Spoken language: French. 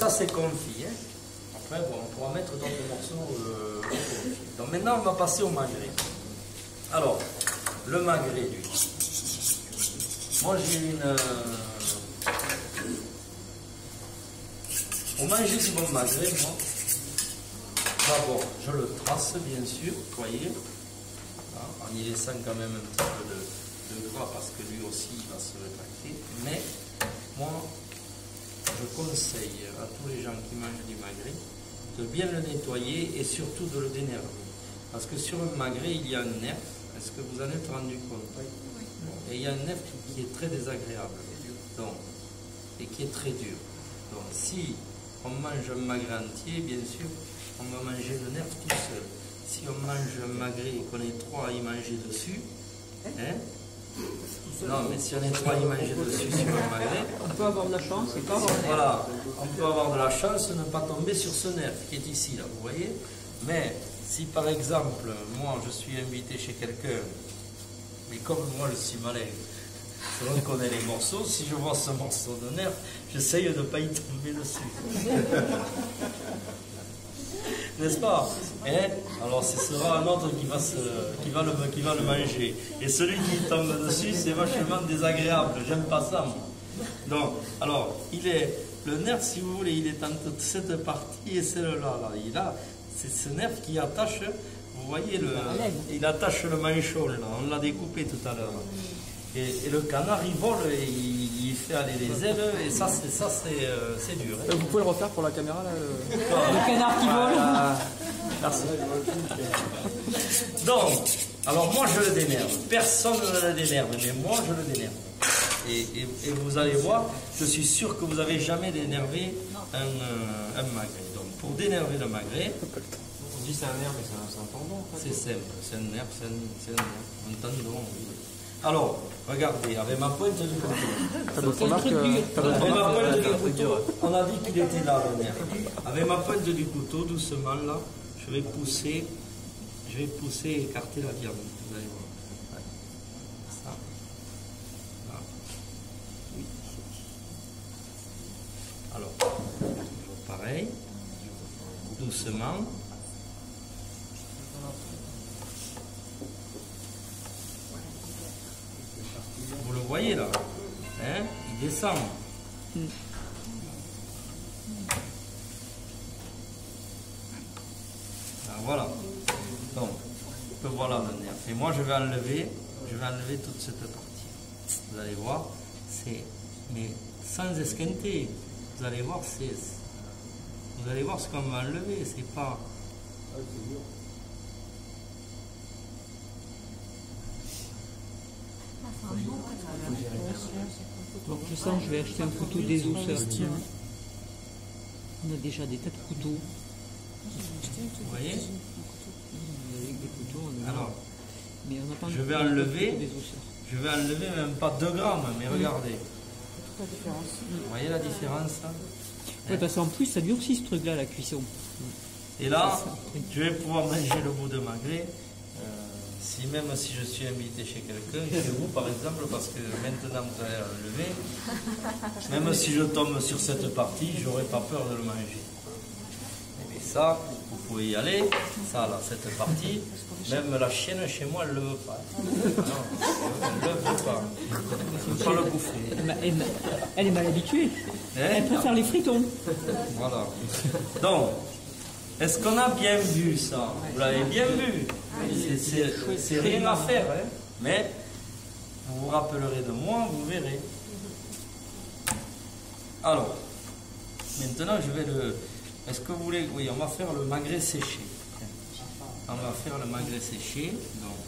Ça c'est confit. Hein. Après, bon, on pourra mettre d'autres morceaux au confit. Donc maintenant, on va passer au magret. Alors, le magret, lui. Moi, j'ai une... Au manger du bon magret, moi, d'abord, je le trace, bien sûr, vous voyez, voilà, en y laissant quand même un petit peu de gras, parce que lui aussi, il va se rétracter. Mais, moi, je conseille à tous les gens qui mangent du magret de bien le nettoyer et surtout de le dénerver. Parce que sur le magret, il y a un nerf. Est-ce que vous en êtes rendu compte? Oui. Bon, et il y a un nerf qui est très désagréable, donc, et qui est très dur. Donc, si on mange un magret entier, bien sûr, on va manger le nerf tout seul. Si on mange un magret et qu'on est trois à y manger dessus, hein? Non, mais si on est trois à y manger dessus sur un magret, on peut avoir de la chance et pas avoir de nerf. Voilà, on peut avoir de la chance de ne pas tomber sur ce nerf qui est ici, là, vous voyez. Mais si par exemple, moi je suis invité chez quelqu'un, mais comme moi je suis malin, je reconnais les morceaux, si je vois ce morceau de nerf, j'essaye de ne pas y tomber dessus. N'est-ce pas? Hein? Alors ce sera un autre qui va le manger. Et celui qui tombe dessus, c'est vachement désagréable. J'aime pas ça, moi. Donc, alors, le nerf, si vous voulez, il est entre cette partie et celle-là. C'est ce nerf qui attache, vous voyez, il attache le manchon, là. On l'a découpé tout à l'heure. Et le canard, il vole, et il fait aller les ailes, et ça c'est dur. Hein. Vous pouvez le refaire pour la caméra, là, le canard qui vole. Merci. Donc, alors moi je le dénerve. Personne ne le dénerve, mais moi je le dénerve. Et vous allez voir, je suis sûr que vous n'avez jamais dénervé un magret. Donc pour dénerver le magret, on dit c'est un nerf, mais c'est un tendon. En fait. C'est simple, c'est un nerf, un tendon. Alors, regardez, avec ma pointe du couteau. On a dit qu'il était là, le nerf. Avec ma pointe du couteau, doucement là, je vais pousser et écarter la viande. Vous allez voir. Ouais. Ça. Là. Oui. Alors, toujours pareil. Doucement. Vous le voyez là, hein? Il descend. Alors, voilà. Donc, on peut voir là le nerf. Et moi, je vais enlever toute cette partie. Vous allez voir, mais sans esquinter. Vous allez voir, vous allez voir ce qu'on va enlever. C'est pas. Donc je sens que je vais acheter un couteau désosseur. On a déjà des tas de couteaux. Vous voyez? Avec des couteaux, alors, mais on n'a pas je vais enlever même pas 2 grammes, mais regardez. La différence. Vous voyez la différence là? Oui, parce qu'en plus ça durcit ce truc là, la cuisson. Et là, je vais pouvoir manger le bout de magret. Même si je suis invité chez quelqu'un, chez vous par exemple, parce que maintenant vous allez le lever, même si je tombe sur cette partie, j'aurais pas peur de le manger. Mais ça, vous pouvez y aller, ça là, cette partie, même la chienne chez moi, elle ne le veut pas. Non, elle ne le veut pas. Elle ne veut pas le bouffer. Elle est mal habituée. Elle préfère les fritons. Voilà. Donc, est-ce qu'on a bien vu ça? Vous l'avez bien vu? C'est rien à faire, hein? Mais vous vous rappellerez de moi, vous verrez. Alors, maintenant je vais le... Est-ce que vous voulez... Oui, on va faire le magret séché. On va faire le magret séché. Donc,